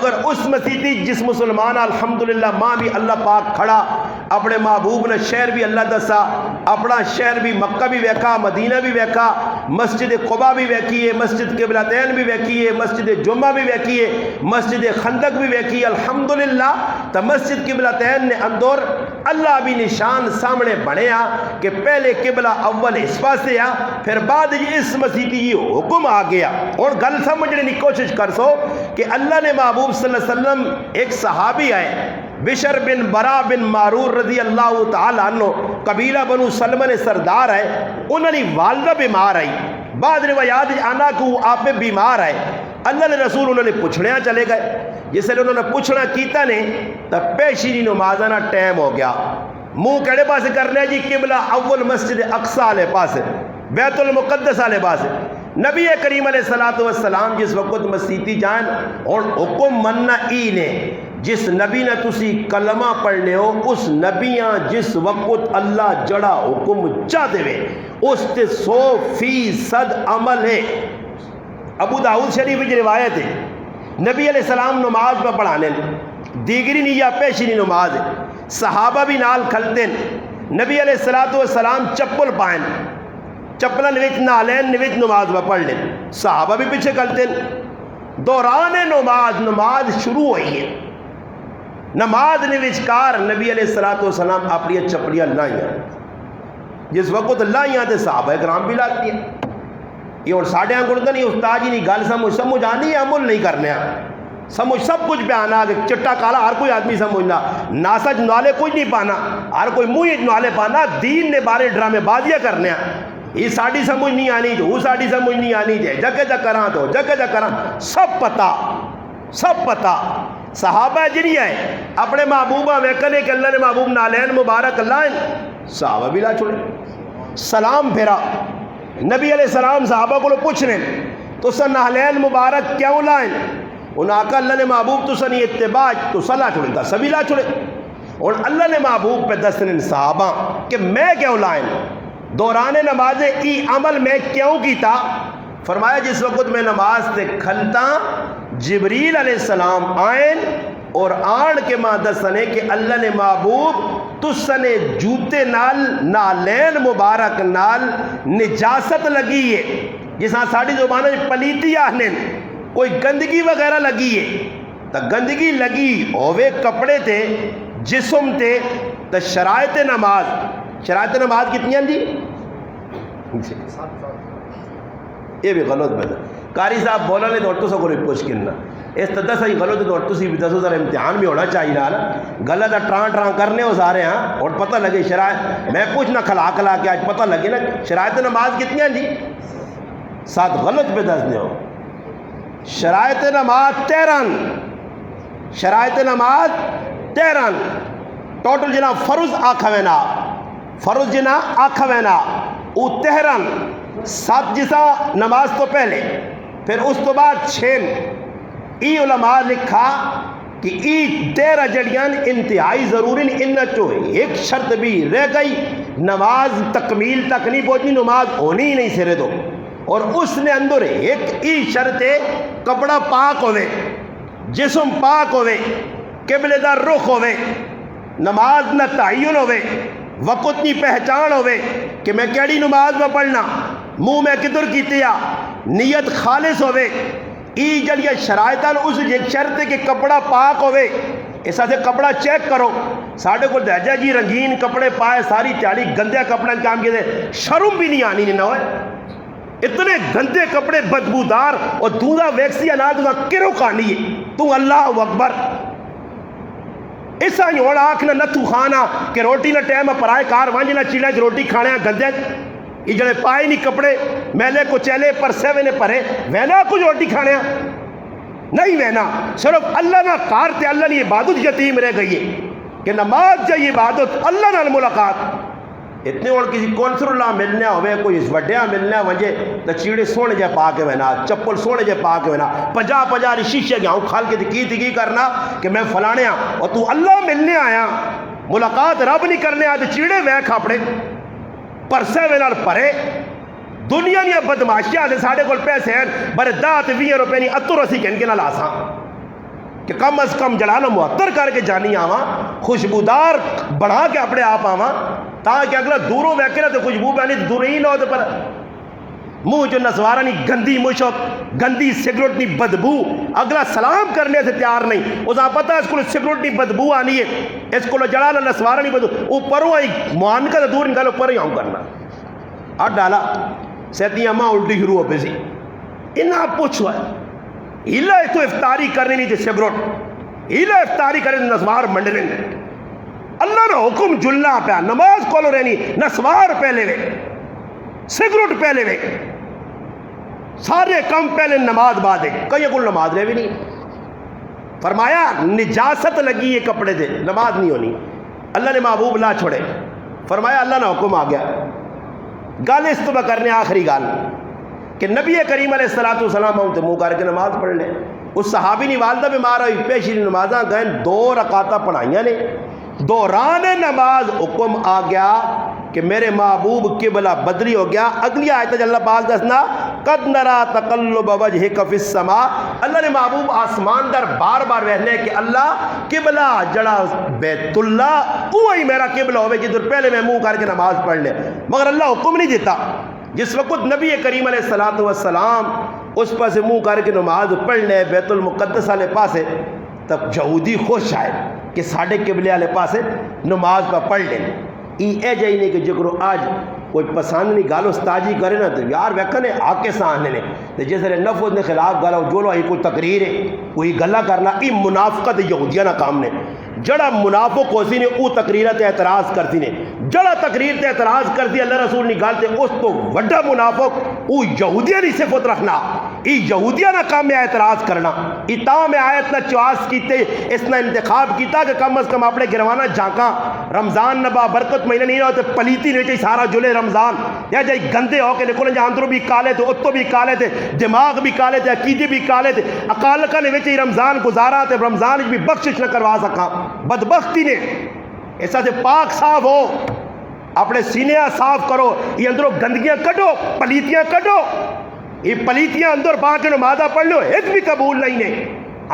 مگر اس مسیتی جس مسلمان الحمدللہ ماں بھی اللہ پاک کھڑا اپنے محبوب نے شہر بھی اللہ دسا اپنا شہر بھی مکہ بھی ویکھا مدینہ بھی ویکھا مسجد قباء بھی ویکھی ہے مسجد قبلتین بھی ویکھی ہے مسجد جمعہ بھی ویکھی ہے مسجد خندق بھی ویکھی ہے الحمدللہ تو مسجد قبلتین نے اندر اللہ بھی نشان سامنے بنیا کہ پہلے قبلہ اول اس پاسے آ پھر بعد اس مسیتی یہ حکم آ گیا اور گل سمجھنے کی کوشش کر سو کہ اللہ نے محبوب صلی اللہ علیہ وسلم ایک صحابی آئے بشر بن برا بن معرور رضی اللہ تعالیٰ عنہ قبیلہ بنو سلمہ نے سردار ہے انہوں نے والدہ بیمار آئی بعد روایات آنا کہ وہ آپ بیمار آئے اللہ نے رسول انہوں نے پوچھنے چلے گئے جس سے انہوں نے پوچھنا کیتا نے تو پیشی نمازانہ ٹائم ہو گیا منہ کہڑے پاسے کرنے جی قبلہ اول مسجد اقصی والے پاسے بیت المقدس والے پاسے نبی کریم علیہ السلام جس وقت مسیتی جائیں اور حکم مننا ای نے جس نبی نے تسی کلمہ پڑھنے ہو اس نبیاں جس وقت اللہ جڑا حکم چاہ دے اس تے 100% عمل ہے ابو داؤد شریف کی روایت ہے نبی علیہ السلام نماز پہ پڑھانے دیگری نہیں یا پیشی نہیں نماز ہے صحابہ بھی نال کھلتے نبی علیہ السلام چپل پائیں چپلہ نویت نالین نویت نماز پہ پڑھ لیں صحابہ بھی پیچھے کھلتے دوران نماز شروع ہوئی ہے نماز نوچکار نبی علیہ السلام اپنی چپلیاں لائیاں جس وقت لائیاں تے صحابہ کرام بھی لاتی ہیں یہ اور ساڑھے آنگڑ نہیں استاد جی نہیں گل سمجھ آنی ہے عمل نہیں کرنے سمجھ سب کچھ پہ آنا کہ چٹا کالا ہر کوئی آدمی سمجھنا ناسج نالے کوئی نہیں پانا ہر کوئی منہ نالے پانا دین نے بارے ڈرامے بازیاں کرنے یہ ساڑی سمجھ نہیں آنی تو وہ ساڑی سمجھ نہیں آنی جے جگہ جا کراں تو جگہ جا کراں سب پتہ صحابہ جنہی ہے اپنے محبوبہ ویکنے کہ اللہ نے محبوب نالین مبارک لائن صحابہ بھی لا چھوڑے سلام پھیرا نبی علیہ السلام صحابہ کو پوچھ رہے تو سا نالین مبارک کیوں لائن انہاں کہا اللہ نے محبوب تو سنی اتباع تو سلا چھوڑے تھا سبھی لا چھوڑے اور اللہ نے محبوب پہ دستن صحابہ کہ میں کیوں لائن دوران نماز ای عمل میں کیوں کیتا فرمایا جس وقت میں نماز تے کھلتا جبریل علیہ السلام آئین اور آن کے ماں دسنے کہ اللہ نے محبوب تسنے جوتے نالین مبارک نال نجاست لگی ہے جس ہاں ساڑھی زبانہ پلیتی آہنے کوئی گندگی وغیرہ لگی ہے تو گندگی لگی ہوئے کپڑے تے جسم تے تو شرائط نماز کتنی ہیں جی یہ بھی غلط بتا قاری صاحب بولا نے دوڑتوں سے کوئی پوچھ کرنا اس طرح سے غلط دوڑتوں سے بھی 10,000 امتحان بھی ہونا چاہیے نا غلط ٹران کرنے ہو سارے ہاں اور پتہ لگے شرائط میں پوچھنا کھلا کے آج پتہ لگے نا شرائط نماز کتنی ہیں جی 7 غلط پہ دس دے ہو شرائط نماز 13 ٹوٹل جنا فرض آکھا وینا او 13 7 جسا نماز تو پہلے پھر اس تو بعد 6 ای علماء لکھا کہ ای 13 جڑیاں انتہائی ضروری ان چو ایک شرط بھی رہ گئی نماز تکمیل تک نہیں پہنچنی نماز ہونی ہی نہیں سرے تو اور اس نے اندر ایک ای شرط ہے کپڑا پاک ہوئے جسم پاک ہوئے قبلے دا رخ ہوئے نماز نہ تعین ہوئے وقت نہیں پہچان ہوئے کہ میں کیڑی نماز میں پڑھنا منہ میں کدھر کیتیا نیت خالص ہوئے ای جڑی شرائطان اس ایک شرط ہے کہ کپڑا پاک ہوئے ایسا سے کپڑا چیک کرو ساڑھے کو دہجہ جی رنگین کپڑے پائے ساری تیاری گندے کپڑے کام کیے تھے شرم بھی نہیں آنی نہ ہوئے اتنے گندے کپڑے بدبودار اور دودھا ویکسی اناد کا کرو کہانی ہے تو اللہ اکبر ایسا ہی اوڑا آنکھ نہ تو خانا کہ روٹی نہ ٹائم پرائے کار وانج نہ چیلیں روٹی کھانے گندے یہ جڑے پائے نہیں کپڑے میلے کو چیلے پر سیوے نے پرے وینا کچھ روٹی کھانے نہیں وینا صرف اللہ نہ کار تے اللہ نے عبادت یتیم رہ گئی ہے کہ نماز جائے عبادت اللہ نہ ملاقات اتنے اور کسی کونسر اللہ ملنے ہوئے کوئی اس وڈیاں ملنے وجہ تو چیڑے سونے جائے پا کے وینا چپل سونے جائے پا کے وینا 50 شیشے گیا ہوں کھال کے کی کرنا کہ میں فلانے ہاں اور تو اللہ ملنے آیا ملاقات رب نہیں کرنے آیا تو چیڑے وے کھاپڑے پرسے وینا پرے دنیا نیا بدماشیاں دے ساڑھے کول پیسے ہیں برے 10-20 روپے نہیں اتو رسی کہن کے نہ لاساں کہ کم از کم جڑانا معطر کر کے جانی آواں، خوشبودار بڑھا کے اپنے آپ آواں، تاکہ اگلا دوروں ویکھے نہ تو خوشبو پہنی دور ہی نہ ہو تو پر منہ جو نسوارا نہیں گندی مشک گندی سگریٹ نہیں بدبو، اگلا سلام کرنے سے تیار نہیں، اس آپ پتہ اس کو سگریٹ نہیں بدبو آنی ہے، اس کو جڑانا نسوارا نہیں بدبو، وہ پروں آئی معانکہ دور نکالو پر ہی آؤں کرنا اٹھ ڈالا سیتیاں ماں الٹی شروع ہو پہ سی انہاں آپ پوچھو ہے ہیلا تو افطاری کرنے نہیں تھے سگریٹ، ہیلا افطاری کرنے تھے نسوار منڈنے اللہ نے حکم جلنا پہ نماز کولو رہنی نسوار پہلے وے سگریٹ پہلے وے سارے کم پہلے نماز بعد ہے، کئی کل نماز رہے بھی نہیں، فرمایا نجاست لگی ہے کپڑے دے نماز نہیں ہونی، اللہ نے محبوب لا چھوڑے، فرمایا اللہ نے حکم آ گیا گل اس طرح کرنے آخری گل کہ نبی کریم علیہ السلام ہم تو منہ کر کے نماز پڑھ لیں، اس صحابی نے والدہ بیمار ہوئی پیشی نمازاں گئے 2 رکعتاں پڑھائیاں نے، دوران نماز حکم آ گیا کہ میرے محبوب قبلہ بدری ہو گیا، اگلی آیت اللہ پاک دسنا قد نرا تقلب وجہک فی السماء، اللہ نے محبوب آسمان در بار بار وہنے کہ اللہ قبلہ جڑا بیت اللہ وہی میرا قبلہ ہوئے جدھر پہلے میں منہ کر کے نماز پڑھ لے، مگر اللہ حکم نہیں دیتا، جس وقت نبی کریم علیہ السلام اس پاس منہ کر کے نماز پڑھ لے بیت المقدس والے پاسے، تب یہودی خوش آئے کہ ساڑھے قبلے والے پاسے نماز پہ پڑھ لیں، اے جائی نہیں کہ جکرو آج کوئی پسند نہیں گالو استاجی کرے نا تو یار ویکھنے آکے ساہنے نے جس طرح نفوذ نے خلاف گالا جو لو کوئی تقریر ہے کوئی گلہ کرنا ای منافقت یہودیہ نا کام نے، جڑا منافق ہوسی نے او تقریرت اعتراض کرتی نے، جڑا تقریر تے اعتراض کرتی اللہ رسول نکالتے اس تو وڈا منافق او یہودیہ نہیں صفت رکھنا، ای یہودیہ نا کام میں اعتراض کرنا، ای تاں میں آیت نا چواس کیتے اس نا انتخاب کیتا کہ کم از کم اپنے گروانہ جھانکاں رمضان نبا برکت مہینہ نہیں ہوتے پلیتی نہیں چاہیے سارا جلے رمضان یا جائی گندے ہو کے نکلیں جہاں اندروں بھی کالے تھے اتو بھی کالے تھے دماغ بھی کالے تھے عقیدے بھی کالے تھے اکالکہ نے وچے رمضان گزارا تھے رمضان بھی بخشش نہ کروا سکا بدبختی نے ایسا سے پاک صاف ہو اپنے سینیاں صاف کرو یہ اندروں گندگیاں کٹو پلیتیاں کٹو یہ پلیتیاں اندر پا کے نمازہ پڑھ لو ایک بھی قبول نہیں نے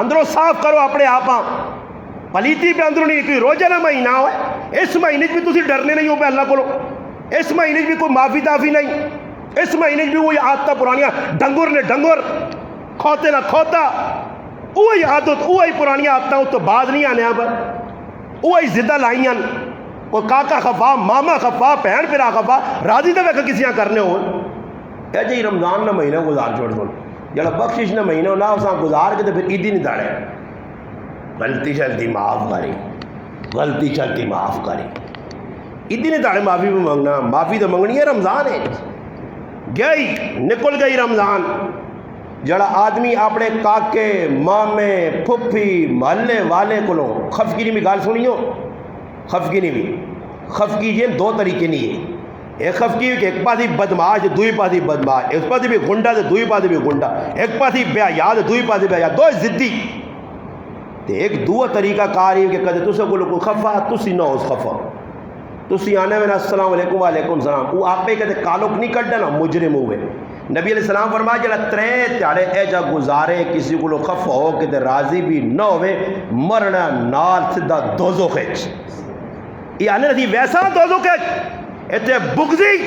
اندروں صاف کرو اپنے آپاں پلیتی پہ اندروں نہیں کوئی روزہ نہ مہینہ ہوئے اس مہینے بھی تسی ڈرنے نہیں ہو پہ اللہ کو اس مہینے بھی کوئی معافی تافی نہیں اس مہینے بھی وہی عادتہ پرانیاں ڈنگر نے ڈنگر کھوتے نہ کھوتا وہی عادت وہی پرانیاں عادتاں تو بعد نہیں آنے پر وہی زدہ لائیاں کوئی کاکا خفا ماما خفا پہن پھرا خفا راضی تو ویکھا کسیاں کرنے ہو اے جی رمضان نہ مہینہ گزار چھوڑ دو جڑا بخشش نہ مہینہ نہ اساں گزار کے تو پھر عیدی نہیں داڑے غلطی چلتی معاف کری غلطی چلتی معاف کری عیدی نہیں داڑے معافی بھی مانگنا معافی تو منگنی ہے رمضان ہے گئی نکل گئی رمضان جڑا آدمی اپنے کاکے مامے پھپھی محلے والے کو خفگی بھی گال سنی ہو خفگی بھی خفگی یہ 2 طریقے نہیں ہے ایک خفگی کہ ایک پاسی بدماش دوئی پاسی بدماش ایک پاسی بھی گنڈا دے دوئی پاسی بھی گنڈا ایک پاسی بے یاد دوئی پاسی بے یاد دو زدی تے ایک دو طریقہ کاری کہ کدے تسے کو خفا تسی نہ اس خفا تسی آنے میں السلام علیکم وعلیکم السلام وہ آپ پہ کہتے کالوک نہیں کٹ نا مجرم ہوئے نبی علیہ السلام فرمایا جڑا 3 تیاڑے اے جا گزارے کسی کو خفا ہو کہ راضی بھی نہ ہوئے مرنا نال سدھا دوزخ یہ آنے رہی ویسا دوزخ ایتے بغضی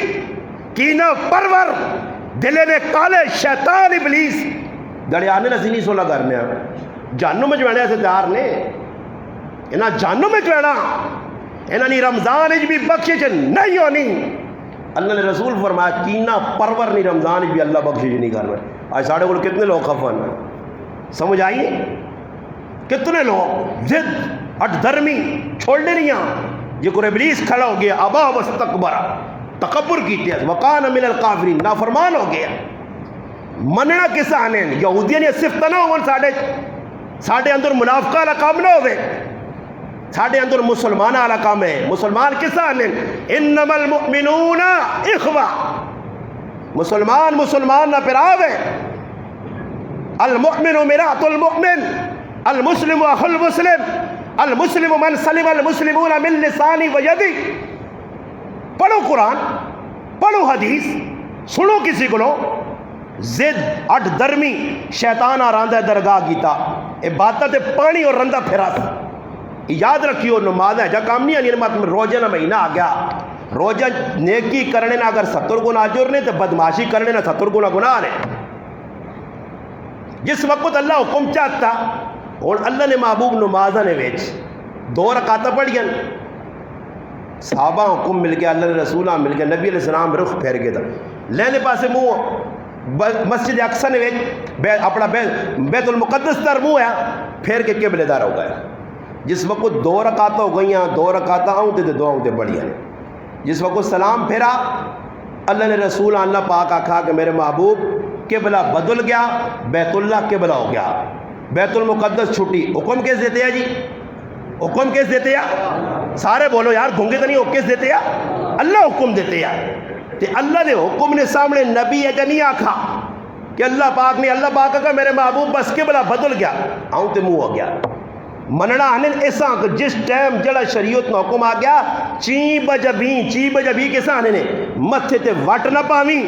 کینہ پرور دلے میں کالے شیطان ابلیس گڑے آنے رسی نہیں سولا کرنے جانوں میں جوانے سے تیار نے انہاں جانوں میں جوانا انہاں نہیں رمضان اج بھی بخشش نہیں ہونی اللہ نے رسول فرمایا کینہ پرور نہیں رمضان اج بھی اللہ بخشش نہیں کرنا آج ساڑھے کو کتنے لوگ خفن سمجھ آئیے کتنے لوگ زد اٹھ درمی چھوڑنے نہیں یہ کو ابلیس کھڑا ہو گیا ابا واستکبر تکبر کیتے ہیں وقان من الکافرین نافرمان ہو گیا مننا کس آنے یہودیاں نے صرف نہ ہون ساڑھے اندر منافقہ والا کام نہ ہوئے ساڑھے اندر مسلمان والا کام ہے مسلمان کس آنے انما المؤمنون اخوہ مسلمان نہ پراوے المؤمن مرات المؤمن المسلم اخو المسلم المسلم من سلم المسلمون من لسانی و یدی پڑھو قرآن پڑھو حدیث سنو کسی کو لو زد اٹھ درمی شیطان آراندہ درگاہ کیتا عبادت پانی اور رندہ پھرا سی. یاد رکھیو نماز ہے جا کام نہیں آنی نماز میں. روزہ نہ مہینہ آ گیا, روزہ نیکی کرنے نہ اگر 70 گنا اجر نے تو بدماشی کرنے نہ 70 گنا گناہ نے. جس وقت اللہ حکم چاہتا اور اللہ نے محبوب نمازہ نے ویچ 2 رکعتیں پڑھیں, صحابہ حکم مل گیا, اللہ نے رسولہ مل گیا, نبی علیہ السلام رخ پھیر گیا تھا لینے پاسے منہ مسجد اقصی نے ویچ اپنا بیت المقدس تر منہ ہے پھیر کے قبلے دار ہو گیا. جس وقت 2 رکعتیں ہو گئی ہیں, 2 رکعتیں آؤں تے 2 آؤں تے بڑھیا نے. جس وقت سلام پھیرا اللہ نے رسول اللہ پاک آکھا کہ میرے محبوب قبلہ بدل گیا, بیت اللہ قبلہ ہو گیا, بیت المقدس چھٹی. حکم کس دیتے ہیں جی؟ حکم کس دیتے ہیں؟ سارے بولو یار, گھونگے تو نہیں ہو, کس دیتے ہیں؟ اللہ حکم دیتے ہیں. تے اللہ نے حکم نے سامنے نبی اجا نہیں آکھا کہ اللہ پاک نے, اللہ پاک کا میرے محبوب بس قبلہ بدل گیا آؤں تے منہ ہو گیا. مننا آنے ایسا کہ جس ٹائم جڑا شریعت میں حکم آ گیا چی بجبی کیسا آنے نے متھے تے وٹ نہ پاویں,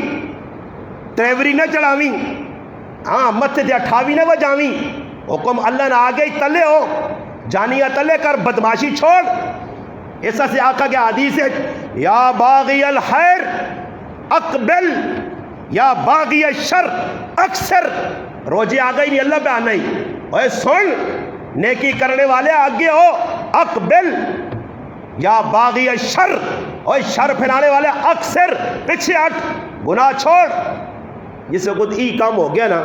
تیوری نہ چڑھاویں, ہاں متھے تے 28 نہ وجاویں. حکم اللہ نے آگے تلے ہو جانیہ تلے کر بدماشی چھوڑ. ایسا سے آقا کے حدیث ہے یا باغی الخیر اقبل یا باغی الشر اکثر. روجے آ گئی نہیں اللہ پہ آنا ہی. اے سن نیکی کرنے والے آگے ہو, اقبل یا باغی الشر, اور شر پھیلانے والے اکثر پیچھے ہٹ, گناہ چھوڑ. جس وقت ای کام ہو گیا نا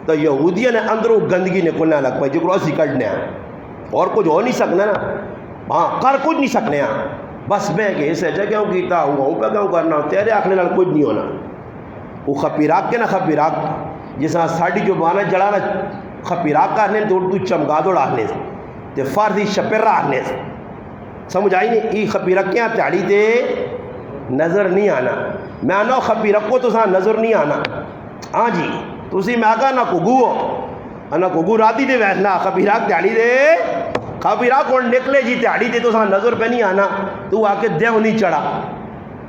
تو یہودیہ نے اندروں گندگی نکلنا لگ پائی جو کو اسی کٹنے ہیں, اور کچھ ہو نہیں سکنا نا, ہاں کر کچھ نہیں سکنے ہیں. بس میں کہ اسے جگہوں کیتا ہوں پہ کیوں کرنا, تیرے آخنے نال کچھ نہیں ہونا. وہ خپیراک کے نا خپیراک جیسا ساڑی جو بانا جڑا نا خپیراک کرنے تو اردو چمگا دوڑ آنے سے تے فارسی شپر آنے سے سمجھ آئی نہیں. ای خپیرکیاں تیاڑی دے نظر نہیں آنا. میں آنا خپیرک کو تو ساں نظر نہیں آنا. ہاں جی تسی میں آگا نہ کگو ہو نہ کگو راتی دے ویسنا خپیراک تیاڑی دے خپیراک اور نکلے جی تیاڑی دے تو ساں نظر پہ نہیں آنا. تو آ کے دیو نہیں چڑھا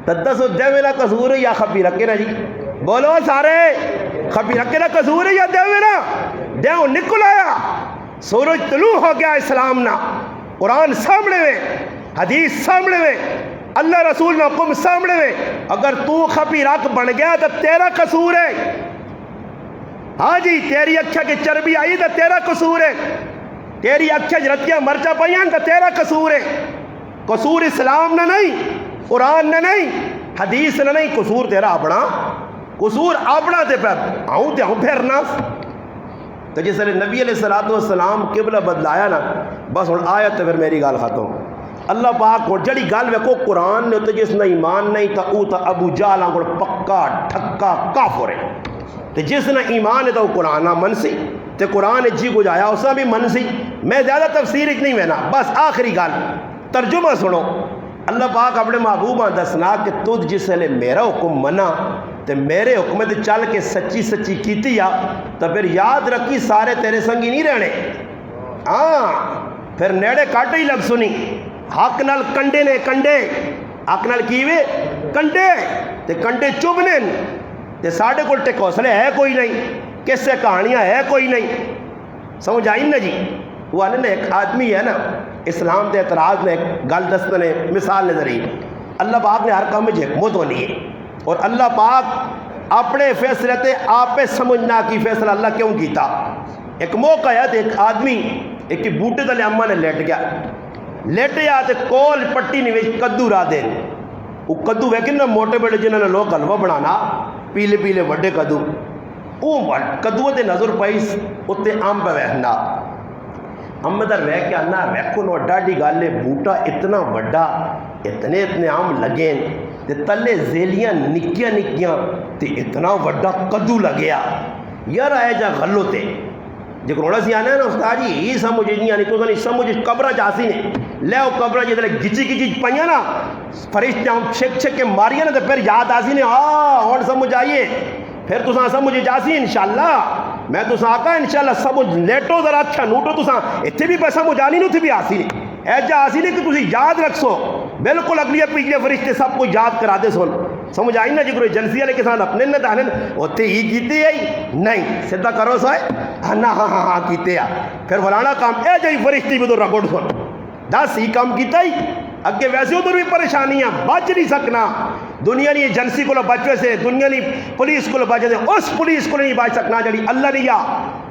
تدسو دیو میرا قصور ہے یا خپیرکے نا جی بولو سارے, خپیرکے نا قصور ہے یا دیو میرا؟ دیو نکل آیا, سورج طلوع ہو گیا اسلام نا, قرآن سامنے میں, حدیث سامنے میں, اللہ رسول نے حکم سامنے میں. اگر تو خپیراک بن گیا تو تیرا قصور ہے. ہاں جی تیری اکھا کی چربی آئی تو تیرا قصور ہے, تیری اکھا جرتیاں مرچا پائیاں تو تیرا قصور ہے. قصور اسلام نہ نہیں, قرآن نہ نہیں, حدیث نہ نہیں, قصور تیرا اپنا, قصور اپنا تے پر آؤں تے آؤں پھرنا. تو جس نے نبی علیہ السلام قبلہ بدلایا نا بس ہوں آیت تو پھر میری گال ختم. اللہ پاک کو جڑی گل ویکو قرآن نے تو جس نے ایمان نہیں تا او تا ابو جہل کو پکا ٹھکا کافر ہے. تے جس نے ایمان ہے تو قرآن نہ من سی تے قرآن جی کو جایا اس نے بھی من سی. میں زیادہ تفسیر نہیں وینا, بس آخری گل ترجمہ سنو. اللہ پاک اپنے محبوبہ دسنا کہ تجھ جس نے میرا حکم منا تے میرے حکم تے چل کے سچی سچی کیتی یا تو پھر یاد رکھی سارے تیرے سنگی نہیں رہنے. ہاں پھر نیڑے کٹ ہی لگ سنی. حق نال کنڈے نے کنڈے, حق نال کیوے کنڈے تے کنڈے چبنے تے ساڑھے کو ٹکوسلے ہے کوئی نہیں, کس سے کہانیاں ہے کوئی نہیں. سمجھ آئی نا جی. وہ آنے ایک آدمی ہے نا اسلام تے اعتراض نے گل دست نے مثال نظر ہی. اللہ پاک نے ہر کام میں حکمت ہونی ہے اور اللہ پاک اپنے فیصلے تے آپ پہ سمجھنا کی فیصلہ اللہ کیوں کیتا. ایک موقع ہے ایک آدمی ایک بوٹے تلے اماں نے لیٹ گیا تے کول پٹی نویش کدو را دین. وہ کدو ویکن نا موٹے بڑے جنہوں نے لوگ حلوہ بنانا پیلے پیلے وڈے کدو, وہ کدو تے نظر پائیس اتنے آم پہ ویکھنا. امدر ویکھ کے آنا ویکھو نو ڈاڈی گالے بوٹا اتنا وڈا اتنے آم لگیں تے تلے زیلیاں نکیاں نکیاں تے اتنا وڈا کدو لگیا. یار آئے جا غلو تے جو کروڑا سی آنا ہے نا استاد جی ہی سمجھ نہیں آنی کوئی سمجھ قبرہ جاسی نے لے او قبرہ جی تلے گچی گچی پائیاں نا فرشتے ہم چھک چھک کے ماریاں نا تے پھر یاد آسی نے اور سمجھ آئیے پھر تو سمجھ جاسی انشاءاللہ. میں تو آقا انشاءاللہ سمجھ لیٹو ذرا اچھا نوٹو تو اتنے بھی پیسہ مجھانی نہیں اتنے بھی آسی نہیں ایجا آسی نہیں کہ تسی یاد رکھ سو بالکل اگلی پچھلے فرشتے سب کو یاد کرا دے سن. سمجھ آئی نا جی کوئی ایجنسی والے کسان اپنے نہ دانے ہوتے ہی کیتے آئی نہیں سیدھا کرو سوئے ہاں ہاں ہاں ہاں کیتے آ پھر فلانا کام اے جائی فرشتی بھی تو رکوڑ سن دس ہی کام کیتا ہی اگے ویسے ادھر بھی پریشانیاں بچ نہیں سکنا دنیا نہیں ایجنسی کو بچ ویسے دنیا نہیں پولیس کو بچ ویسے اس پولیس کو نہیں بچ سکنا جڑی اللہ نہیں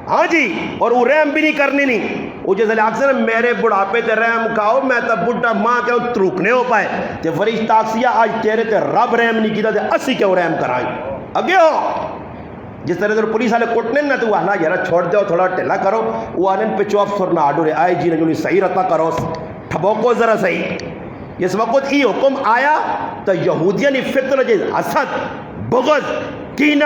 ہاں جی اور وہ رحم بھی نہیں کرنی نہیں وہ جیسے اکثر میرے بڑھاپے تے رحم کھاؤ میں تو بڑھا ماں کہ تروکنے ہو پائے تے فرشتہ آکسیا آج تیرے تے رب رحم نہیں کیتا تے اسی کیوں رحم کرائیں اگے ہو جس طرح سے پولیس والے کوٹنے نہ تو آنا یار چھوڑ دو تھوڑا ٹھلا کرو وہ آنے پہ چوف سرنا آڈو رہے آئے جی نے جو صحیح رتا کرو ٹھبوکو ذرا صحیح اس وقت یہ حکم آیا تو یہودیاں نے فطر جیز حسد بغض کینہ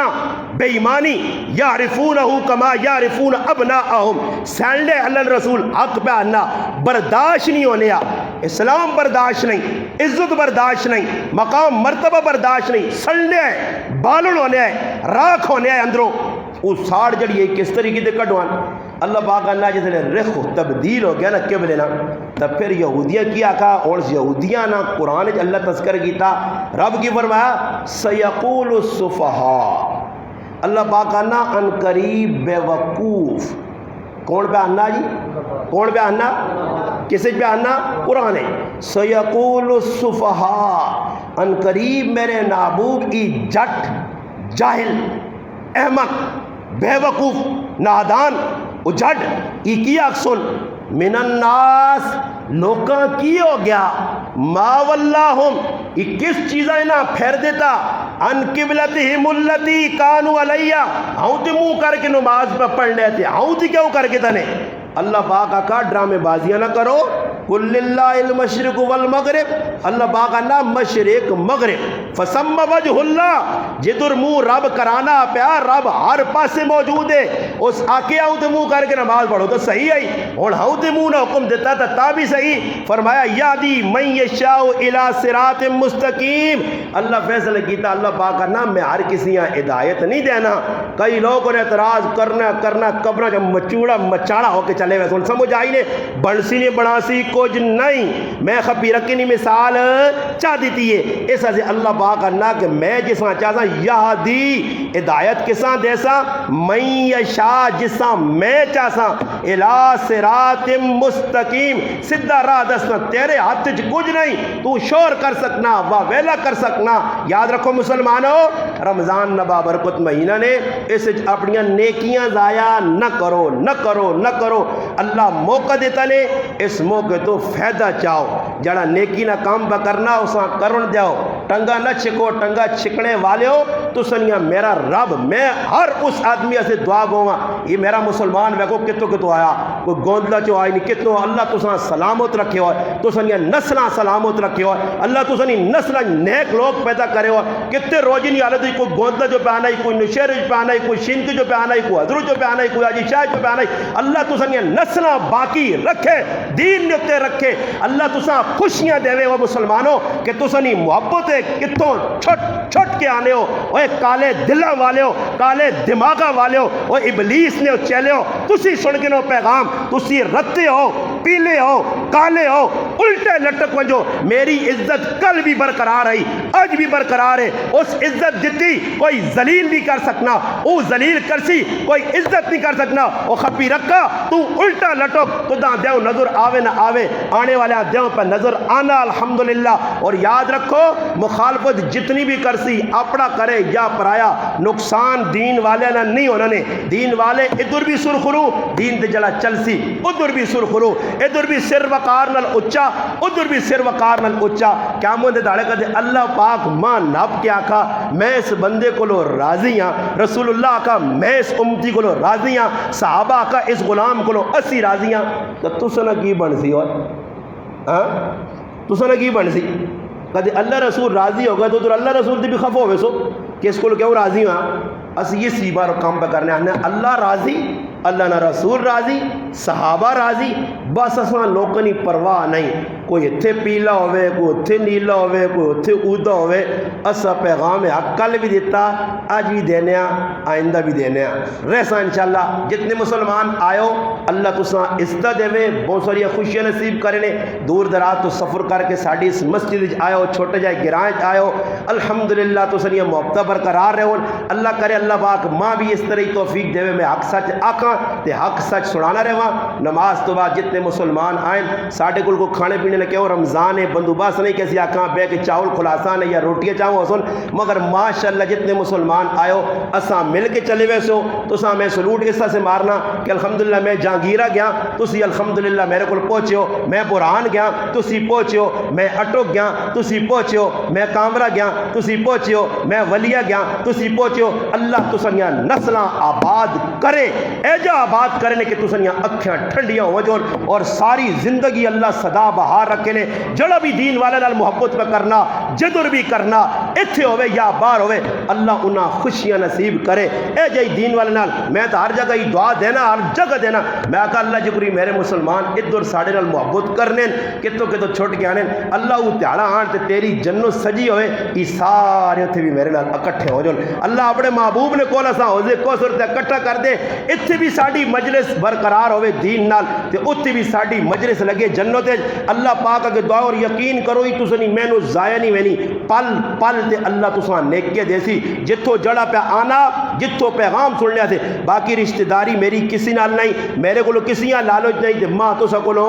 بے ایمانی یعرفونہ کما یعرفون ابناءہم سینڈے اللہ رسول حق پہ آنا برداشت نہیں ہونے اسلام برداشت نہیں عزت برداشت نہیں مقام مرتبہ برداشت نہیں سڑنے آئے بالن ہونے آئے راکھ ہونے آئے اندروں وہ ساڑ جڑی ہے کس طریقے دے کڑوان اللہ پاک اللہ جیسے رخ تبدیل ہو گیا نا قبلے نا تب پھر یہودیاں کیا کہا اور یہودیاں نا قرآن اللہ تذکر کیتا رب کی فرمایا سیقول السفہاء اللہ پاک آنا ان قریب بے وقوف کون پہ آنا جی کون پہ آنا کسے پہ آنا قرآن ہے سیقول السفہاء ان قریب میرے محبوب ای جٹ جاہل احمق بے وقوف نادان اجھڑ ای کیا سن من الناس لوکاں کی ہو گیا ما واللہم ای کس چیزیں نہ پھیر دیتا ان قبلتہم اللتی کانوا علیہ ہاں تے منہ کر کے نماز پہ پڑھ لیتے ہاں تے کیوں کر کے تنے اللہ پاک کا ڈرامے بازیاں نہ کرو قل للہ المشرق والمغرب اللہ پاک اللہ مشرق مغرب فسم وجہ اللہ جدر منہ رب کرانا پیا رب ہر پاسے موجود ہے اس آکے آؤں تے منہ کر کے نماز پڑھو تو صحیح ہے اور ہاؤں تے منہ نہ حکم دیتا تا بھی صحیح فرمایا یادی من یشاء الی صراط مستقیم اللہ فیصلہ کیتا اللہ پاک کا نام میں ہر کسی ہدایت نہیں دینا کئی لوگوں نے اعتراض کرنا قبرہ جب مچوڑا مچاڑا ہو کے چلے ویسے سمجھ آئی نے بنسی نے بناسی کچھ نہیں میں خبی رکھنی مثال چاہ دیتی ہے اس سے اللہ پاک اللہ کہ میں جساں چاہتا یہدی ہدایت کساں دیسا من یشاء جساں میں چاہتا الی صراط مستقیم سدھا راہ دسنا تیرے ہاتھ کچھ نہیں تو شور کر سکنا واویلا کر سکنا یاد رکھو مسلمانوں رمضان نبا برکت مہینہ نے اس اپنی نیکیاں ضائع نہ کرو نہ کرو نہ کرو اللہ موقع دیتا نے اس موقع تو فائدہ چاہو جڑا نیکی نہ کام پہ کرنا اساں کرن دیو ٹنگا نہ چھکو ٹنگا چھکنے والے ہو تو سنیا میرا رب میں ہر اس آدمی سے دعا گوا یہ میرا مسلمان ویکو کتو آیا کوئی گوندلا چو آئی نہیں کتو اللہ تو ساں سلامت رکھے ہو تو سنیا نسلہ سلامت رکھے ہو اللہ تو سنی نسلہ نیک لوگ پیدا کرے ہو کتے روجی نہیں آلے کوئی گوندلا جو پہ آنا ہی کوئی نشیر جو پہ آنا ہی کوئی شینک جو پہ آنا ہی کوئی حضرت جو پہ آنا ہی کوئی آجی شاہ جو پہ آنا ہی اللہ تو سنیا نسلہ باقی رکھے دین نیتے رکھے اللہ تو ساں خوشیاں دے وہ مسلمانوں کہ تو سنی محبت ہے کتوں چھٹ کے آنے ہو وہ کالے دلہ والے ہو کالے دماغہ والے ہو وہ ابلیس نے چلے ہو تسی سن کے نو پیغام تسی رتے ہو پیلے ہو کالے ہو الٹے لٹک وجو میری عزت کل بھی برقرار ہے آج بھی برقرار ہے اس عزت جتی کوئی ذلیل نہیں کر سکنا وہ ذلیل کرسی کوئی عزت نہیں کر سکنا وہ خپی رکھا تو الٹا لٹک تو داں دیو نظر آوے نہ آوے آنے والے دیو پہ نظر آنا الحمدللہ اور یاد رکھو مخالفت جتنی بھی کرسی اپنا کرے یا پرایا نقصان دین والے نہ نہیں ہونا نے دین والے ادھر بھی سرخرو دین دے جڑا چلسی ادھر بھی سرخرو ادھر بھی سر وقار نال اچا ادھر بھی سر وقار نال اچا قیامت دے داڑے کدے اللہ پاک ماں نب کے آکھا میں اس بندے کو لو راضی ہاں رسول اللہ آکھا میں اس امتی کو لو راضی ہاں صحابہ آکھا اس غلام کو لو اسی راضی ہاں تو تسنا کی بن سی اور تسنا کی بن سی کدے اللہ رسول راضی ہوگا تو اللہ رسول دی بھی خف ہوئے سو کہ اس کو کیوں راضی ہاں اس یہ سی بار کام پہ کرنے آنے اللہ راضی اللہ نہ رسول راضی صحابہ راضی بس اساں لوکاں دی پرواہ نہیں کوئی اتھے پیلا ہوئے کوئی اتھے نیلا ہوئے کوئی اتھے اودا ہوئے اسا پیغام حق کل بھی دیتا آج بھی دینے آئندہ بھی دینے رہسا انشاءاللہ جتنے مسلمان آئو اللہ تساں عزت دے بہت ساری خوشیاں نصیب کرنے دور دراز تو سفر کر کے ساڈی اس مسجد آئو چھوٹے جائے گرائیں آئو الحمدللہ تو سنیا محبتہ برقرار رہو اللہ کرے اللہ پاک ماں بھی اس طرح توفیق دے میں حق سچ آکاں تے حق سچ سنانا رہواں نماز تو بعد جتنے مسلمان آئیں ساڈے کول کو کھانے پینے نے کہو رمضان ہے بندوبست نہیں کسی آکاں بے کے چاول خلاصہ نے یا روٹیاں چاہو سن مگر ماشاءاللہ جتنے مسلمان آئو اساں مل کے چلے ویسو تو ساں میں سلوٹ اس طرح سے مارنا کہ الحمدللہ میں جہانگیرہ گیا تسی الحمدللہ میرے کول پہنچے میں برہان گیا تسی پہنچے میں اٹک گیا تسی پہنچے میں کامرہ گیا تسی پہنچے میں ولیہ گیا تسی پہنچے اللہ تسنیاں نسلاں آباد کرے اے جا آباد کرنے کہ تسنیاں اکھیاں ٹھنڈیاں ہو جون اور ساری زندگی اللہ صدا بہار رکھے نے جڑا بھی دین والے نال محبت پہ کرنا جدر بھی کرنا اتھے ہوئے یا باہر ہوئے اللہ انہاں خوشیاں نصیب کرے اے جائی دین والے نال میں تو ہر جگہ ہی دعا دینا ہر جگہ دینا میں کہا اللہ جکری میرے مسلمان ادھر ساڑے نال محبت کرنے کتوں چھوٹ کے آنے اللہ وہ تیارا آن تے تیری جنت سجی ہوئے یہ سارے اتھے بھی میرے نال اکٹھے ہو جون اللہ اپنے محبوب نے کولا سا حوضے کو صورت اکٹھا کر دے اتھے بھی ساڑی مجلس برقرار ہوئے دین نال تے اتھے بھی ساڑی مجلس لگے جنت اللہ پاک اگر دعا اور یقین کرو ہی تسنی میں نو ضائع نہیں وینی پل پل تے اللہ تساں نیکے دیسی جتھو جڑا پہ آنا جتھو پیغام سننے تھے باقی رشتہ داری میری کسی نال نہیں میرے کو کسیاں لالچ نہیں تے ماں تو سکولو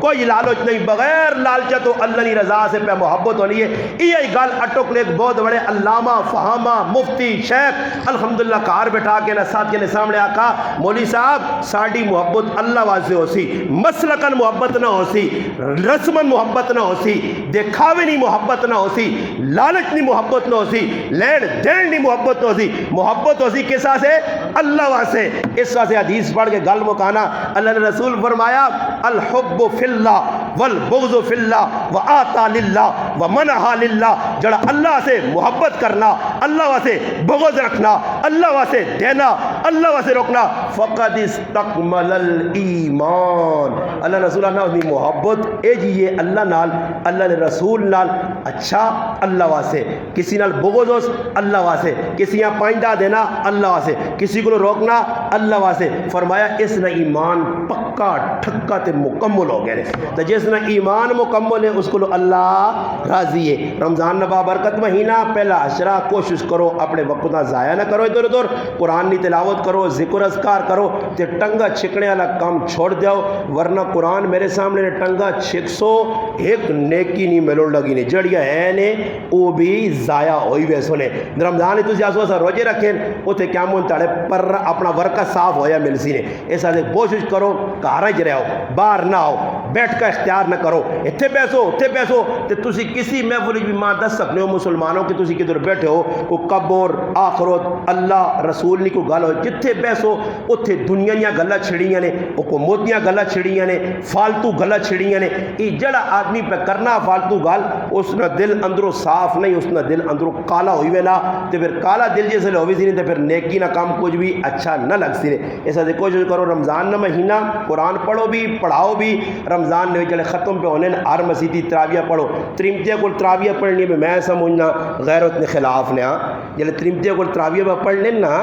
کوئی لالچ نہیں بغیر لالچہ تو اللہ کی رضا سے پہ محبت ہونی ہے یہ گل اٹک نے ایک بہت بڑے علامہ فہامہ مفتی شیخ الحمدللہ کار بٹھا کے ساتھ کے سامنے آکا مولوی صاحب ساڑی محبت اللہ واضح ہو سی مسلکن محبت نہ ہو سی رسمن محبت نہ ہو سی دیکھاوے نہیں محبت نہ ہو سی لالچ نہیں محبت نہ ہو سی لین دین نہیں محبت نہ ہو سی محبت ہو سی کس سے اللہ واسے اس واسے حدیث پڑھ کے گل مکانا اللہ نے رسول فرمایا الحب فی اللہ والبغض فی اللہ وآتا للہ ومنہا للہ جڑا اللہ سے محبت کرنا اللہ واسے بغض رکھنا اللہ واسے دینا اللہ واسے روکنا فقد استکمل الایمان اللہ رسول اللہ نے محبت اے جی یہ اللہ نال اللہ نے رسول نال اچھا اللہ واسے کسی نال بغض اللہ واسے کسی یہاں پائندہ دینا اللہ واسے کسی کو روکنا اللہ واسے فرمایا اس نے ایمان پکا ٹھکا تے مکمل ہو گئے تو جس نے ایمان مکمل ہے اس کو اللہ راضی ہے رمضان نبا برکت مہینہ پہلا عشرہ کوشش کرو اپنے وقت نہ ضائع نہ کرو ادھر ادھر قرآن کی تلاوت کرو ذکر اذکار کرو تے ٹنگا چھکنے والا کام چھوڑ دیو ورنہ قرآن میرے سامنے ٹنگا چھک سو ایک نیکی نہیں ملو لگی نے جڑیا ہے نے وہ بھی ضائع ہوئی وے سنے رمضان تو جاسو سا روزے رکھیں اوتے کیا مون تاڑے پر اپنا ورکہ صاف ہویا مل سی نے ایسا دے کوشش کرو گھر وچ رہو باہر نہ آؤ بیٹھ کا اختیار نہ کرو اتھے پیسو تے تسی کسی محفل بھی ماں دس سکتے ہو مسلمانوں کہ تسی کدھر بیٹھے ہو کو قبر آخرت اللہ رسول نہیں کو گل ہو جتھے پیسو اتھے دنیا دیاں گلاں چھڑیاں نے حکومت دیاں گلاں چھڑیاں نے فالتو گلاں چھڑیاں نے یہ جڑا آدمی پہ کرنا فالتو گل اس نے دل اندروں صاف نہیں اس نے دل اندروں کالا ہوئی ویلا تے پھر کالا دل جیسے ہوئی سی نہیں تے پھر نیکی نہ کام کچھ بھی اچھا نہ لگ سی ایسا دے کوشش کرو رمضان نہ مہینہ قرآن پڑھو بھی پڑھاؤ بھی رمضان نے جڑے ختم پہ ہونے ہر مسیحی تراویہ پڑھو ترمتیہ کو تراویہ پڑھنی میں سمجھنا غیرت نے خلاف نے ہاں جلے ترمتیہ کو تراویہ پہ پڑھ لیں نا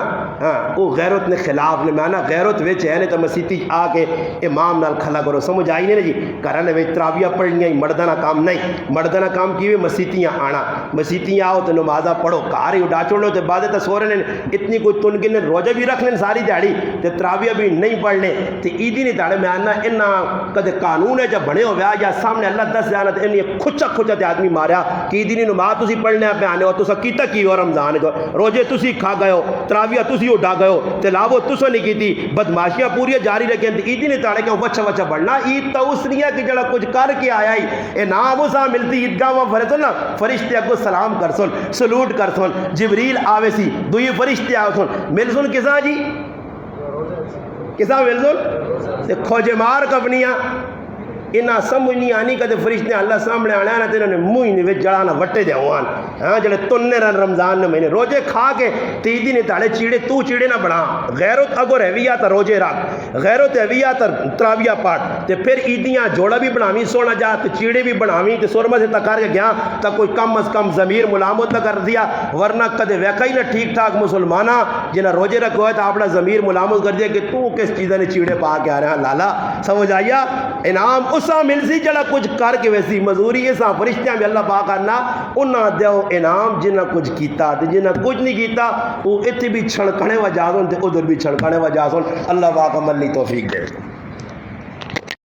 ہاں وہ غیرت نے خلاف نے میں نا غیرت وچ ہے نے تو مسیحی آ کے امام نال کھلا کرو سمجھ آئی نہیں جی گھر نے تراویہ پڑھنی ہے مردانہ کام نہیں مردانہ کام کی مسیحیاں آنا مسیحیاں آؤ تو نمازہ پڑھو کار ہی اڈا چھوڑ لو تو بعد تو سورے نے اتنی کوئی تن کے روزہ بھی رکھ لیں ساری دیہڑی تو تراویہ بھی نہیں پڑھ لیں تو عیدی نہیں داڑے میں آنا انہاں کدے قانون ہے جب بنے ہو یا سامنے اللہ دس جانا تو انہیں کھچا تے آدمی ماریا کہ عیدی نہیں نماز تسی پڑھنے پہ آنے ہو تو کیتا کی ہو رمضان کو روزے تسی کھا گئے ہو تراویہ تسی اڈا گئے ہو تلاوت تسو نہیں کی تھی بدماشیاں پوری جاری رکھیں عیدی نہیں تاڑے کہ وچھا پڑھنا عید تو اس نہیں ہے کہ جڑا کچھ کر کے آیا ہی اے نام اسا ملتی عیدگاہ میں فرض نا فرشتے اگو سلام کر سن سلوٹ کر سن جبریل آوے سی دوئی فرشتے آوے سن مل سن کسا جی کسا مل سن کھوجے مار کبنیاں انہاں سمجھ نہیں آنی کدے فرشتے اللہ سامنے آنے آنا تے انہوں نے منہ ہی وچ جڑانا وٹے دے ہوان ہاں جڑے تننے رن رمضان نے مہینے روزے کھا کے تیدی نے تاڑے چیڑے تو چیڑے نہ بنا غیرت اگو رویہ تا روزے رکھ غیرت رویہ تا تراویہ پاٹ تے پھر عیدیاں جوڑا بھی بناویں سونا جا تے چیڑے بھی بناویں تے سرما سے تکار کے گیا تا کوئی کم از کم ضمیر ملامت نہ کر دیا ورنہ کدے ویکا ہی نہ ٹھیک ٹھاک مسلمانہ جنہ روزے رکھو ہے تا اپنا ضمیر ملامت کر دیا کہ تو کس چیزیں نے چیڑے پا کے آ رہے ہیں لالا سمجھ آیا انعام اسا مل سی جڑا کچھ کر کے ویسی مزوری اسا فرشتیاں بھی اللہ پاک کرنا انہاں دیو انعام جنہ کچھ کیتا تے جنہ کچھ نہیں کیتا وہ اتنے بھی چھڑکنے وجہ تے ادھر بھی چھڑکنے وجہ اللہ پاک عمل توفیق دے